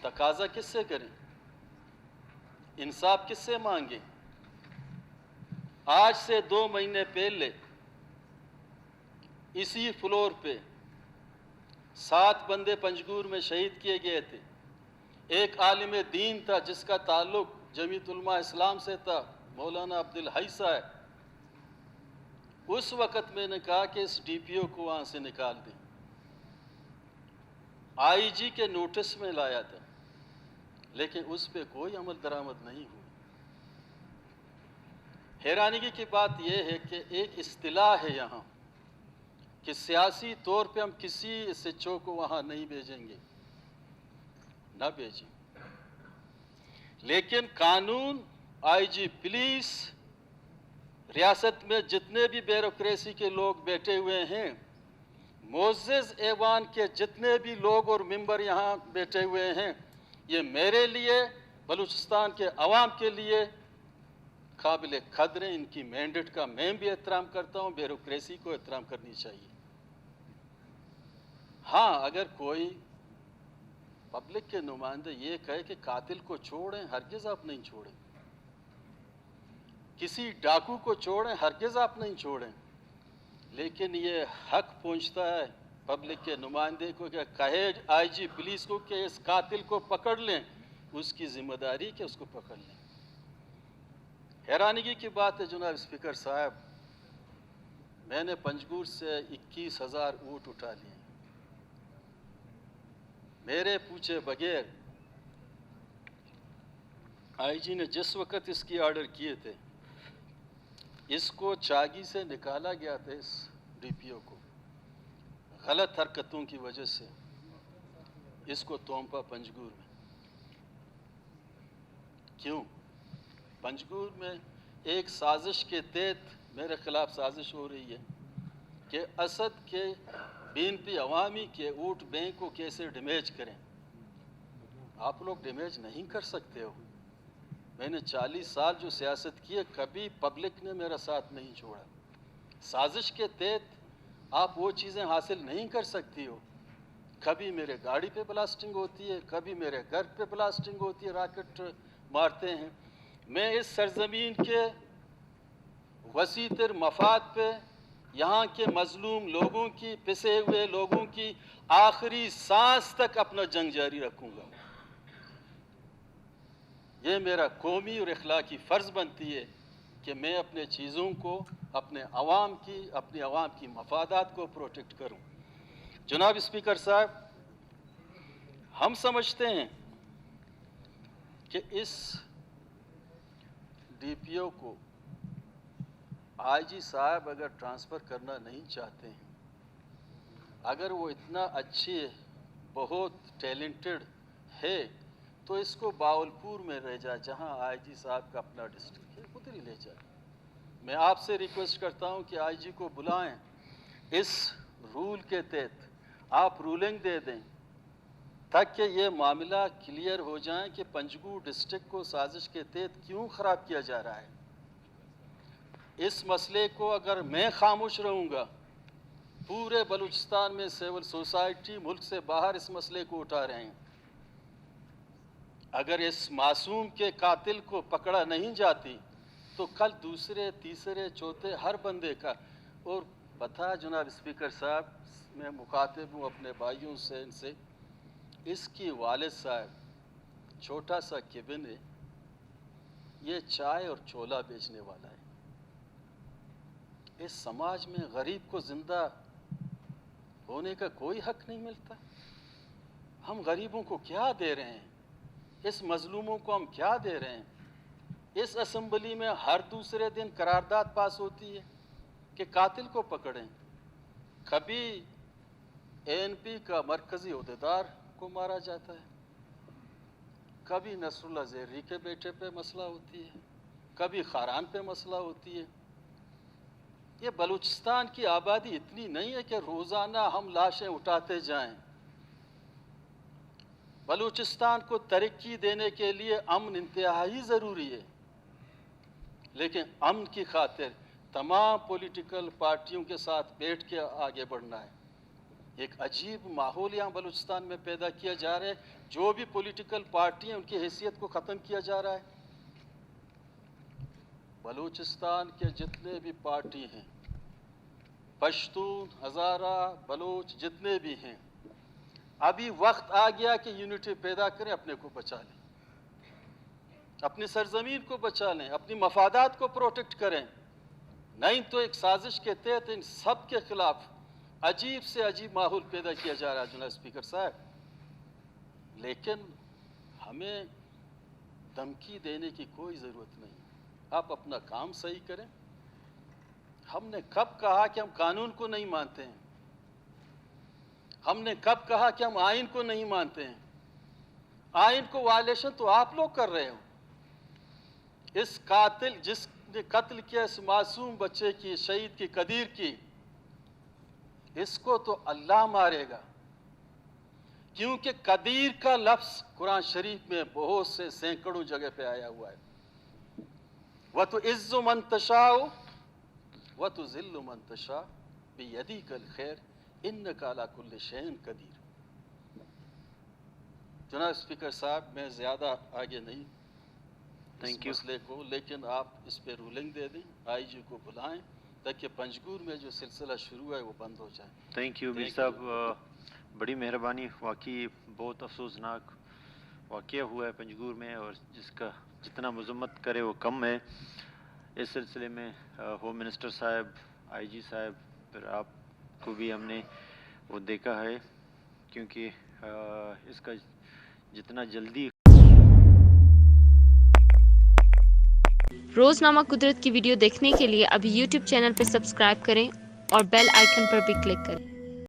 तकाजा किससे करें, इंसाफ किससे मांगे। आज से 2 महीने पहले इसी फ्लोर पे 7 बंदे पंजगूर में शहीद किए गए थे। एक आलिम दीन था जिसका ताल्लुक जमीयत उलमा इस्लाम से था, मौलाना अब्दुल हई साहब। उस वक़्त मैंने कहा कि इस डीपीओ को वहाँ से निकाल दें। आईजी के नोटिस में लाया था, लेकिन उस पर कोई अमल दरामद नहीं हुई। हैरानगी की बात यह है कि एक इस्तिलाह है यहाँ कि सियासी तौर पे हम किसी एसएचओ को वहाँ नहीं भेजेंगे, ना भेजें, लेकिन कानून, आईजी पुलिस, रियासत में जितने भी ब्यूरोक्रेसी के लोग बैठे हुए हैं, मोअज़्ज़ज़ ऐवान के जितने भी लोग और मेंबर यहाँ बैठे हुए हैं, ये मेरे लिए, बलूचिस्तान के अवाम के लिए काबिल कदर हैं। इनकी मैंडेट का मैं भी एहतराम करता हूँ, ब्यूरोक्रेसी को एहतराम करनी चाहिए। हाँ, अगर कोई पब्लिक के नुमाइंदे ये कहे कि कातिल को छोड़ें, हरगिज़ आप नहीं छोड़ें, किसी डाकू को छोड़ें, हरगिज़ आप नहीं छोड़ें, लेकिन ये हक पहुंचता है पब्लिक के नुमाइंदे को कि कहे आईजी पुलिस को कि इस कातिल को पकड़ लें, उसकी जिम्मेदारी कि उसको पकड़ लें। हैरानगी की बात है जनाब स्पीकर साहब, मैंने पंजगूर से 21,000 ऊँट उठा लिए, मेरे पूछे बगैर। आईजी ने जिस वक़्त इसकी ऑर्डर किए थे, इसको चागी से निकाला गया था, इस डीपीओ को गलत हरकतों की वजह से इसको तोंपा पंजगूर में। क्यों? पंजगूर में एक साजिश के तहत मेरे खिलाफ साजिश हो रही है कि असद के बीनपी अवामी के ऊँट बैंक को कैसे डैमेज करें। आप लोग डैमेज नहीं कर सकते हो। मैंने 40 साल जो सियासत की है, कभी पब्लिक ने मेरा साथ नहीं छोड़ा। साजिश के तहत आप वो चीज़ें हासिल नहीं कर सकती हो। कभी मेरे गाड़ी पे ब्लास्टिंग होती है, कभी मेरे घर पे ब्लास्टिंग होती है, रॉकेट मारते हैं। मैं इस सरजमीन के वसी तर मफाद पे, यहाँ के मजलूम लोगों की, पिसे हुए लोगों की आखिरी सांस तक अपना जंग जारी रखूँगा। ये मेरा कौमी और इखलाकी फ़र्ज़ बनती है कि मैं अपने चीज़ों को, अपने अवाम की मफादात को प्रोटेक्ट करूं। जनाब स्पीकर साहब, हम समझते हैं कि इस डीपीओ को आईजी साहब अगर ट्रांसफ़र करना नहीं चाहते हैं, अगर वो इतना अच्छे, बहुत टैलेंटेड है, तो इसको बावलपुर में रह जाए, जहाँ आईजी साहब का अपना डिस्ट्रिक्ट है, उधर ही ले जाए। मैं आपसे रिक्वेस्ट करता हूँ कि आईजी को बुलाएं, इस रूल के तहत आप रूलिंग दे दें ताकि ये मामला क्लियर हो जाए कि पंजगूर डिस्ट्रिक्ट को साजिश के तहत क्यों ख़राब किया जा रहा है। इस मसले को अगर मैं खामोश रहूँगा, पूरे बलूचिस्तान में सिविल सोसाइटी मुल्क से बाहर इस मसले को उठा रहे हैं। अगर इस मासूम के कातिल को पकड़ा नहीं जाती तो कल दूसरे, तीसरे, चौथे हर बंदे का। और पता जनाब स्पीकर साहब, मैं मुखातिब हूँ अपने भाइयों से, इनसे, इसकी वालिद साहब छोटा सा केबिन है, ये चाय और छोला बेचने वाला है। इस समाज में गरीब को जिंदा होने का कोई हक नहीं मिलता। हम गरीबों को क्या दे रहे हैं? इस मजलूमों को हम क्या दे रहे हैं? इस असेंबली में हर दूसरे दिन करारदाद पास होती है कि कातिल को पकड़ें। कभी एएनपी का मरकजी अहदेदार को मारा जाता है, कभी नसरुल्लाह ज़ेरी के बेटे पे मसला होती है, कभी खारान पे मसला होती है। ये बलूचिस्तान की आबादी इतनी नहीं है कि रोज़ाना हम लाशें उठाते जाएं। बलूचिस्तान को तरक्की देने के लिए अमन इंतहाई ज़रूरी है, लेकिन अमन की खातिर तमाम पॉलिटिकल पार्टियों के साथ बैठ के आगे बढ़ना है। ایک عجیب ماحول یہاں بلوچستان میں پیدا کیا جا رہا ہے. جو بھی پولیٹیکل پارٹی ہیں ان کی حیثیت کو ختم کیا جا رہا ہے. بلوچستان کے جتنے بھی پارٹی ہیں، پشتون، ہزارہ، بلوچ جتنے بھی ہیں، ابھی وقت آ گیا کہ یونٹی پیدا کریں، اپنے کو بچا لیں، اپنی سرزمین کو بچا لیں، اپنی مفادات کو پروٹیکٹ کریں. نہیں تو ایک سازش کے تحت ان سب کے خلاف عجیب سے عجیب ماحول پیدا کیا جا رہا ہے جناب اسپیکر صاحب. لیکن ہمیں دھمکی دینے کی کوئی ضرورت نہیں. آپ اپنا کام صحیح کریں. ہم نے کب کہا کہ ہم قانون کو نہیں مانتے ہیں؟ ہم نے کب کہا کہ ہم آئین کو نہیں مانتے ہیں؟ آئین کو وائلیشن تو آپ لوگ کر رہے ہو. اس قاتل جس نے قتل کیا اس معصوم بچے کی، شہید کی، قدیر کی، اس کو تو اللہ مارے گا، کیونکہ قدیر کا لفظ قرآن شریف میں بہت سے سینکڑوں جگہ پہ آیا ہوا ہے. وَتُعِزُّ مَن تَشَاءُ وَتُذِلُّ مَن تَشَاءُ بِيَدِكَ الْخَيْرُ إِنَّكَ عَلَىٰ كُلِّ شَيْءٍ قَدِيرٌ. جناب اسپیکر صاحب، میں زیادہ آگے نہیں اس مسئلے کو، لیکن آپ اس پہ رولنگ دے دیں، آئی جی کو بلائیں تاکہ پنجگور میں جو سلسلہ شروع ہے وہ بند ہو جائے. تھینک یو میر صاحب، بڑی مہربانی. واقعی بہت افسوسناک واقعہ ہوا ہے پنجگور میں، اور جس کا جتنا مذمت کرے وہ کم ہے. اس سلسلے میں ہوم منسٹر صاحب، آئی جی صاحب، پھر آپ کو بھی ہم نے وہ دیکھا ہے، کیونکہ اس کا جتنا جلدی. روزنامہ قدرت کی ویڈیو دیکھنے کے لیے ابھی یوٹیوب چینل پہ سبسکرائب کریں اور بیل آئیکن پر بھی کلک کریں.